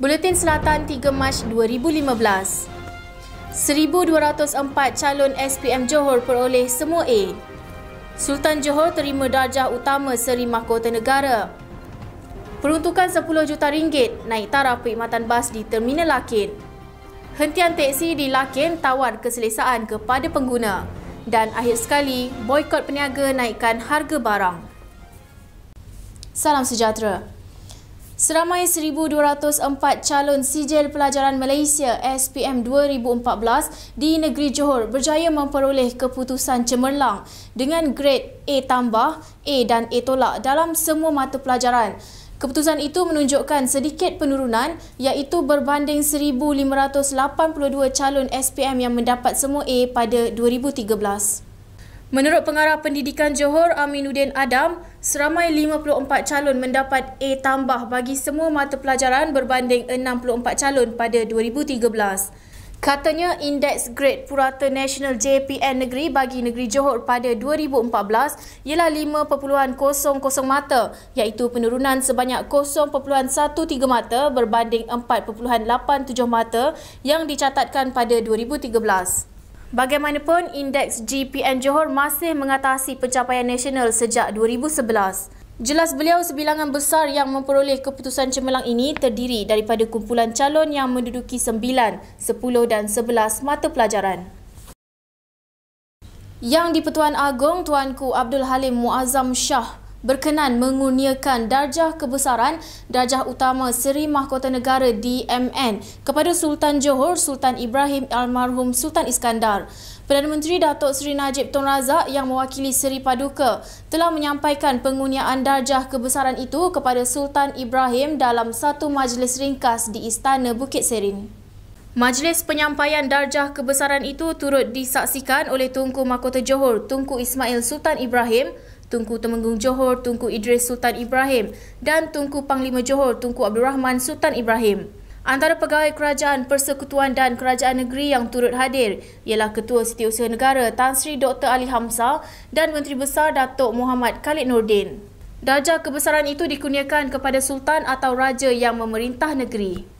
Buletin Selatan 3 Mac 2015. 1,204 calon SPM Johor peroleh semua A. Sultan Johor terima darjah utama Seri Mahkota Negara. Peruntukan RM10 juta naik taraf perkhidmatan bas di Terminal Lakin. Hentian teksi di Lakin tawar keselesaan kepada pengguna. Dan akhir sekali, boikot peniaga naikkan harga barang. Salam sejahtera. Seramai 1,204 calon sijil pelajaran Malaysia SPM 2014 di negeri Johor berjaya memperoleh keputusan cemerlang dengan grade A tambah, A dan A tolak dalam semua mata pelajaran. Keputusan itu menunjukkan sedikit penurunan iaitu berbanding 1,582 calon SPM yang mendapat semua A pada 2013. Menurut Pengarah Pendidikan Johor Aminuddin Adam, seramai 54 calon mendapat A tambah bagi semua mata pelajaran berbanding 64 calon pada 2013. Katanya indeks grade purata nasional JPN negeri bagi negeri Johor pada 2014 ialah 5.00 mata iaitu penurunan sebanyak 0.13 mata berbanding 4.87 mata yang dicatatkan pada 2013. Bagaimanapun, indeks GPN Johor masih mengatasi pencapaian nasional sejak 2011. Jelas beliau sebilangan besar yang memperoleh keputusan cemerlang ini terdiri daripada kumpulan calon yang menduduki 9, 10 dan 11 mata pelajaran. Yang di-Pertuan Agong Tuanku Abdul Halim Muazzam Shah berkenan mengurniakan darjah kebesaran darjah utama Seri Mahkota Negara DMN kepada Sultan Johor Sultan Ibrahim Almarhum Sultan Iskandar. Perdana Menteri Datuk Seri Najib Tun Razak yang mewakili Seri Paduka telah menyampaikan pengurniaan darjah kebesaran itu kepada Sultan Ibrahim dalam satu majlis ringkas di Istana Bukit Serin. Majlis penyampaian darjah kebesaran itu turut disaksikan oleh Tunku Mahkota Johor Tunku Ismail Sultan Ibrahim, Tunku Temenggung Johor Tunku Idris Sultan Ibrahim dan Tunku Panglima Johor Tunku Abdul Rahman Sultan Ibrahim. Antara pegawai kerajaan persekutuan dan kerajaan negeri yang turut hadir ialah Ketua Setiausaha Negara Tan Sri Dr. Ali Hamzah dan Menteri Besar Datuk Muhammad Khalid Nordin. Darjah kebesaran itu dikurniakan kepada Sultan atau Raja yang memerintah negeri.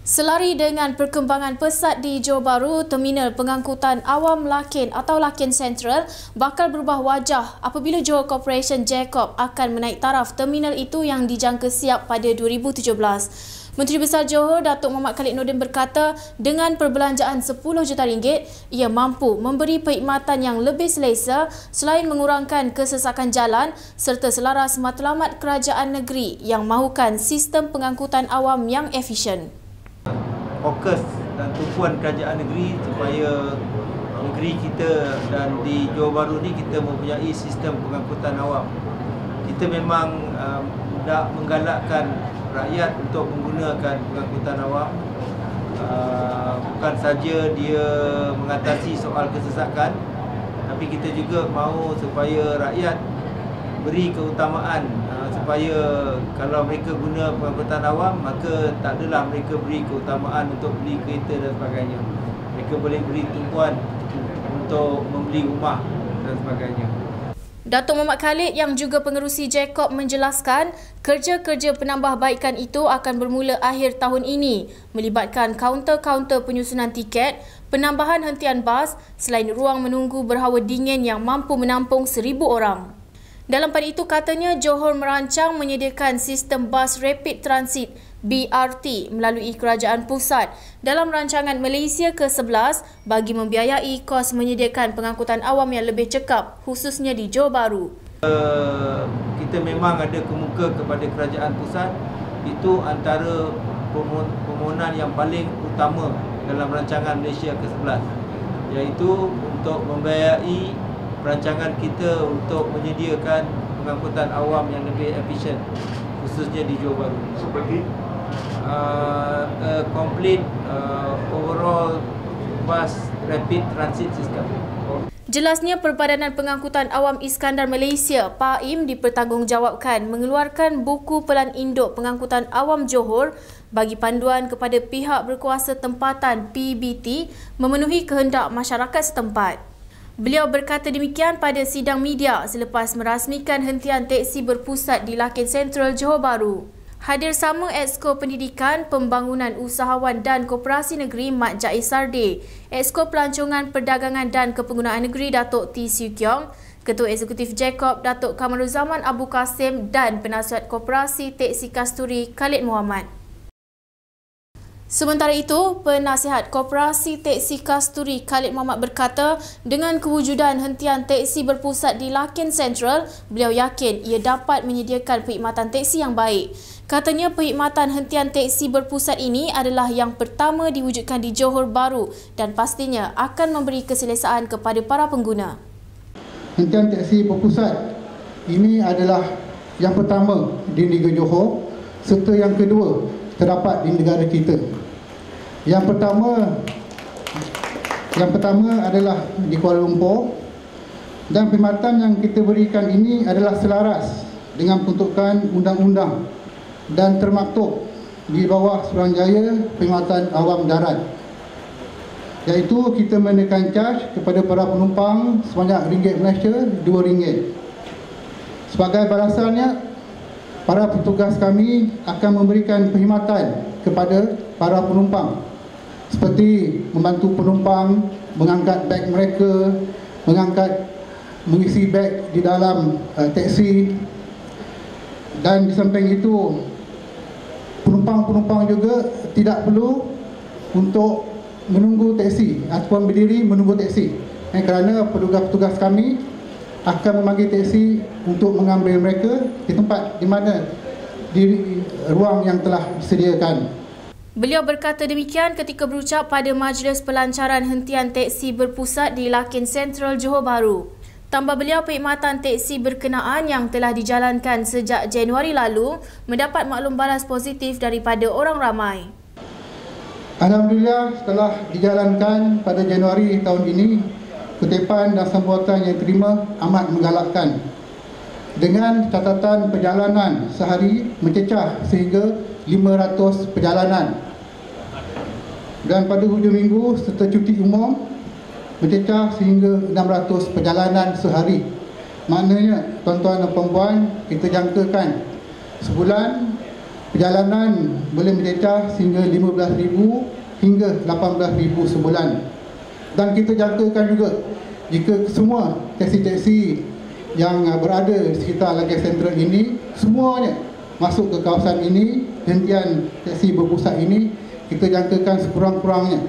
Selari dengan perkembangan pesat di Johor Bahru, Terminal Pengangkutan Awam Lakin atau Lakin Central bakal berubah wajah apabila Johor Corporation JCOB akan menaik taraf terminal itu yang dijangka siap pada 2017. Menteri Besar Johor Datuk Muhammad Khalid Nordin berkata dengan perbelanjaan RM10 juta ia mampu memberi perkhidmatan yang lebih selesa selain mengurangkan kesesakan jalan serta selaras matlamat kerajaan negeri yang mahukan sistem pengangkutan awam yang efisien. Fokus dan tumpuan kerajaan negeri supaya negeri kita dan di Johor Bahru ni kita mempunyai sistem pengangkutan awam. Kita memang nak menggalakkan rakyat untuk menggunakan pengangkutan awam. Bukan saja dia mengatasi soal kesesakan, tapi kita juga mahu supaya rakyat beri keutamaan supaya kalau mereka guna pengangkutan awam maka tak adalah mereka beri keutamaan untuk beli kereta dan sebagainya. Mereka boleh beri tumpuan untuk membeli rumah dan sebagainya. Datuk Muhammad Khalid yang juga pengerusi JCOB menjelaskan kerja-kerja penambahbaikan itu akan bermula akhir tahun ini melibatkan kaunter-kaunter penyusunan tiket, penambahan hentian bas selain ruang menunggu berhawa dingin yang mampu menampung 1,000 orang. Dalam pada itu katanya Johor merancang menyediakan sistem bas rapid transit BRT melalui kerajaan pusat dalam rancangan Malaysia ke-11 bagi membiayai kos menyediakan pengangkutan awam yang lebih cekap khususnya di Johor Bahru. Kita memang ada kemuka kepada kerajaan pusat, itu antara permohonan yang paling utama dalam rancangan Malaysia ke-11 iaitu untuk membiayai perancangan kita untuk menyediakan pengangkutan awam yang lebih efisien khususnya di Johor Bahru. Seperti complete overall bus rapid transit system. Jelasnya Perbadanan Pengangkutan Awam Iskandar Malaysia PAIM dipertanggungjawabkan mengeluarkan buku pelan induk pengangkutan awam Johor bagi panduan kepada pihak berkuasa tempatan PBT memenuhi kehendak masyarakat setempat. Beliau berkata demikian pada sidang media selepas merasmikan hentian teksi berpusat di Lakin Central, Johor Bahru. Hadir sama Exco Pendidikan, Pembangunan Usahawan dan Koperasi Negeri Mat Jais Sarde, Exco Pelancongan Perdagangan dan Kepenggunaan Negeri Datuk T. Siew Kiong, Ketua Eksekutif Jacob Datuk Kamaruzaman Abu Kasim dan Penasihat Koperasi Teksi Kasturi Khalid Muhammad. Sementara itu, Penasihat Koperasi Teksi Kasturi Khalid Muhammad berkata, dengan kewujudan hentian teksi berpusat di Lakin Central, beliau yakin ia dapat menyediakan perkhidmatan teksi yang baik. Katanya perkhidmatan hentian teksi berpusat ini adalah yang pertama diwujudkan di Johor Bahru dan pastinya akan memberi keselesaan kepada para pengguna. Hentian teksi berpusat ini adalah yang pertama di negeri Johor serta yang kedua terdapat di negara kita. Yang pertama adalah di Kuala Lumpur dan perkhidmatan yang kita berikan ini adalah selaras dengan peruntukan undang-undang dan termaktub di bawah Suruhanjaya Perkhidmatan Awam Darat, iaitu kita menaikkan charge kepada para penumpang sebanyak RM Malaysia RM2. Sebagai balasannya, para petugas kami akan memberikan perkhidmatan kepada para penumpang seperti membantu penumpang mengangkat beg mereka, mengisi beg di dalam teksi, dan di samping itu penumpang juga tidak perlu untuk menunggu teksi ataupun berdiri menunggu teksi, kerana petugas kami akan memanggil teksi untuk mengambil mereka di tempat di mana di ruang yang telah disediakan. Beliau berkata demikian ketika berucap pada majlis pelancaran hentian teksi berpusat di Lakin Central, Johor Bahru. Tambah beliau, perkhidmatan teksi berkenaan yang telah dijalankan sejak Januari lalu mendapat maklum balas positif daripada orang ramai. Alhamdulillah, setelah dijalankan pada Januari tahun ini, kutipan dan sambutan yang terima amat menggalakkan. Dengan catatan perjalanan sehari mencecah sehingga 500 perjalanan. Dan pada hujung minggu serta cuti umum mencecah sehingga 600 perjalanan sehari. Maknanya, tuan-tuan dan puan-puan, kita jangkakan sebulan perjalanan boleh mencecah sehingga 15,000 hingga 18,000 sebulan. Dan kita jangkakan juga jika semua teksi-teksi yang berada di sekitar Lakin Central ini semuanya masuk ke kawasan ini, hentian teksi berpusat ini, kita jangkakan sekurang-kurangnya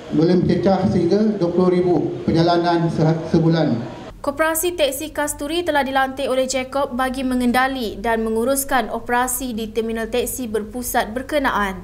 boleh mencecah sehingga 20,000 perjalanan sebulan. Koperasi Teksi Kasturi telah dilantik oleh Jacob bagi mengendali dan menguruskan operasi di terminal teksi berpusat berkenaan.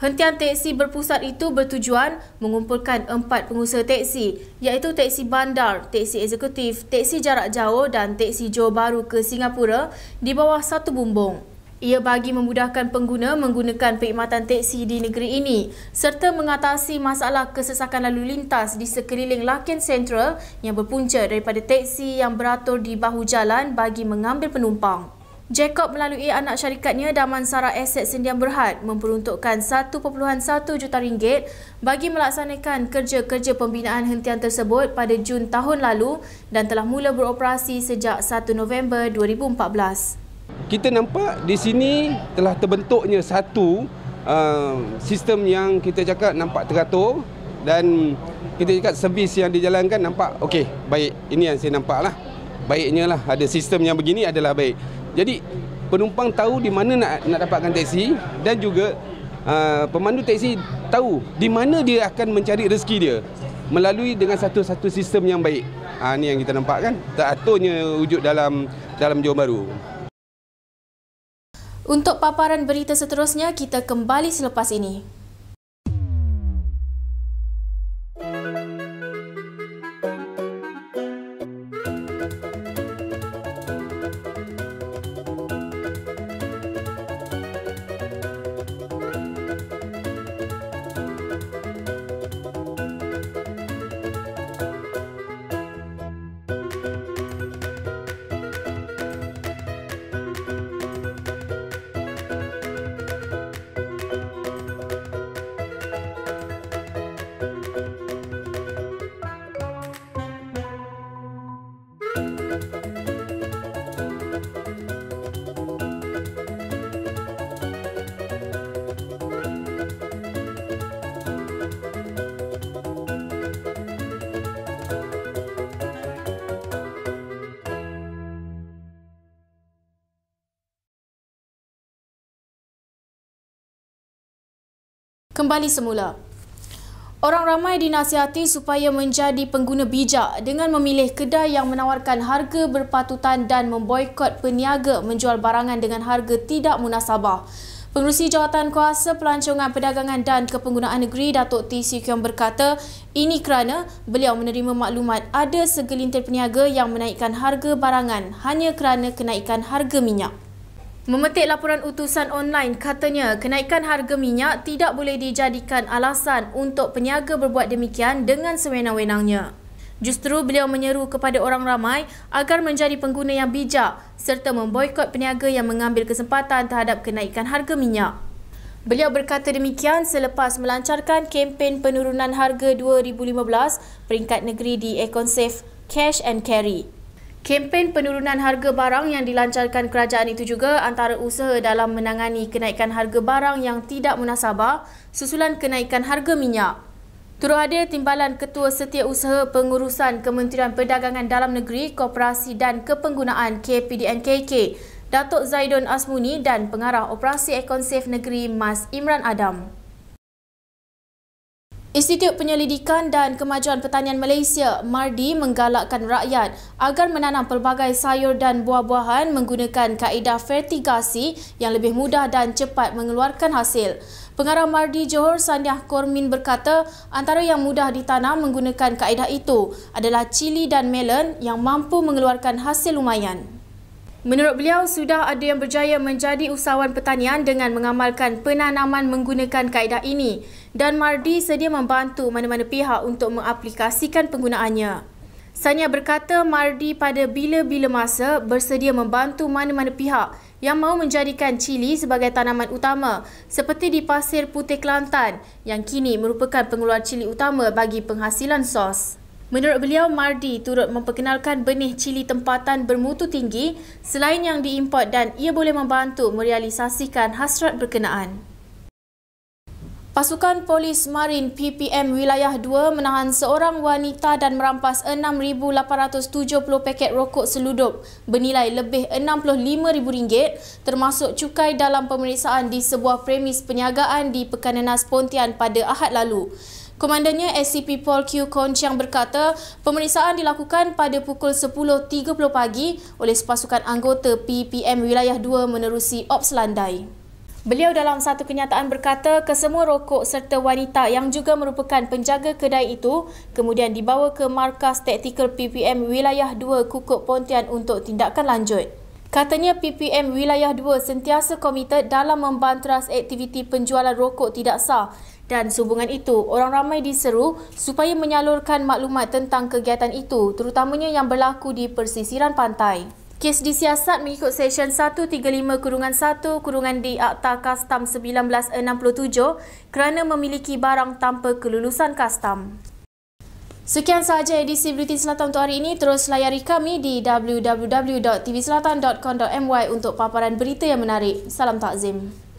Hentian teksi berpusat itu bertujuan mengumpulkan 4 pengusaha teksi, iaitu teksi bandar, teksi eksekutif, teksi jarak jauh dan teksi Johor Bahru ke Singapura di bawah satu bumbung. Ia bagi memudahkan pengguna menggunakan perkhidmatan teksi di negeri ini serta mengatasi masalah kesesakan lalu lintas di sekeliling Lakin Central yang berpunca daripada teksi yang beratur di bahu jalan bagi mengambil penumpang. Jacob melalui anak syarikatnya Damansara Aset Sendian Berhad memperuntukkan RM1.1 juta bagi melaksanakan kerja-kerja pembinaan hentian tersebut pada Jun tahun lalu dan telah mula beroperasi sejak 1 November 2014. Kita nampak di sini telah terbentuknya satu sistem yang kita cakap nampak teratur dan kita cakap servis yang dijalankan nampak okey, baik. Ini yang saya nampak lah. Baiknya lah ada sistem yang begini adalah baik. Jadi penumpang tahu di mana nak dapatkan teksi dan juga pemandu teksi tahu di mana dia akan mencari rezeki dia melalui dengan satu sistem yang baik. Ini yang kita nampak kan, teraturnya wujud dalam Johor Bahru. Untuk paparan berita seterusnya, kita kembali selepas ini. Kembali semula. Orang ramai dinasihati supaya menjadi pengguna bijak dengan memilih kedai yang menawarkan harga berpatutan dan memboikot peniaga menjual barangan dengan harga tidak munasabah. Pengerusi Jawatan Kuasa Pelancongan Perdagangan dan Kepenggunaan Negeri Datuk T. Sikiong berkata, ini kerana beliau menerima maklumat ada segelintir peniaga yang menaikkan harga barangan hanya kerana kenaikan harga minyak. Memetik laporan utusan online, katanya kenaikan harga minyak tidak boleh dijadikan alasan untuk peniaga berbuat demikian dengan sewenang-wenangnya. Justru beliau menyeru kepada orang ramai agar menjadi pengguna yang bijak serta memboikot peniaga yang mengambil kesempatan terhadap kenaikan harga minyak. Beliau berkata demikian selepas melancarkan kempen penurunan harga 2015 peringkat negeri di Econsafe Cash and Carry. Kempen penurunan harga barang yang dilancarkan kerajaan itu juga antara usaha dalam menangani kenaikan harga barang yang tidak munasabah susulan kenaikan harga minyak. Turut hadir Timbalan Ketua Setiausaha Pengurusan Kementerian Perdagangan Dalam Negeri, Koperasi dan Kepenggunaan KPDNKK, Datuk Zaidun Asmuni dan Pengarah Operasi Econsafe Negeri Mas Imran Adam. Institut Penyelidikan dan Kemajuan Pertanian Malaysia MARDI menggalakkan rakyat agar menanam pelbagai sayur dan buah-buahan menggunakan kaedah fertigasi yang lebih mudah dan cepat mengeluarkan hasil. Pengarah MARDI Johor Saniah Kormin berkata antara yang mudah ditanam menggunakan kaedah itu adalah cili dan melon yang mampu mengeluarkan hasil lumayan. Menurut beliau, sudah ada yang berjaya menjadi usahawan pertanian dengan mengamalkan penanaman menggunakan kaedah ini dan MARDI sedia membantu mana-mana pihak untuk mengaplikasikan penggunaannya. Sania berkata MARDI pada bila-bila masa bersedia membantu mana-mana pihak yang mahu menjadikan cili sebagai tanaman utama seperti di Pasir Putih Kelantan yang kini merupakan pengeluar cili utama bagi penghasilan sos. Menurut beliau, MARDI turut memperkenalkan benih cili tempatan bermutu tinggi selain yang diimport dan ia boleh membantu merealisasikan hasrat berkenaan. Pasukan Polis Marin PPM Wilayah 2 menahan seorang wanita dan merampas 6,870 paket rokok seludup bernilai lebih RM65,000 termasuk cukai dalam pemeriksaan di sebuah premis perniagaan di Pekanenas Pontian pada Ahad lalu. Komandannya SCP Paul Q. Konciang berkata pemeriksaan dilakukan pada pukul 10.30 pagi oleh sepasukan anggota PPM Wilayah 2 menerusi Ops Landai. Beliau dalam satu kenyataan berkata kesemua rokok serta wanita yang juga merupakan penjaga kedai itu kemudian dibawa ke Markas Taktikal PPM Wilayah 2 Kukuk Pontian untuk tindakan lanjut. Katanya PPM Wilayah 2 sentiasa komited dalam membanteras aktiviti penjualan rokok tidak sah dan sehubungan itu, orang ramai diseru supaya menyalurkan maklumat tentang kegiatan itu, terutamanya yang berlaku di persisiran pantai. Kes disiasat mengikut Seksyen 135-1-D Akta Kastam 1967 kerana memiliki barang tanpa kelulusan kastam. Sekian sahaja edisi Bulletin Selatan untuk hari ini. Terus layari kami di www.tvselatan.com.my untuk paparan berita yang menarik. Salam takzim.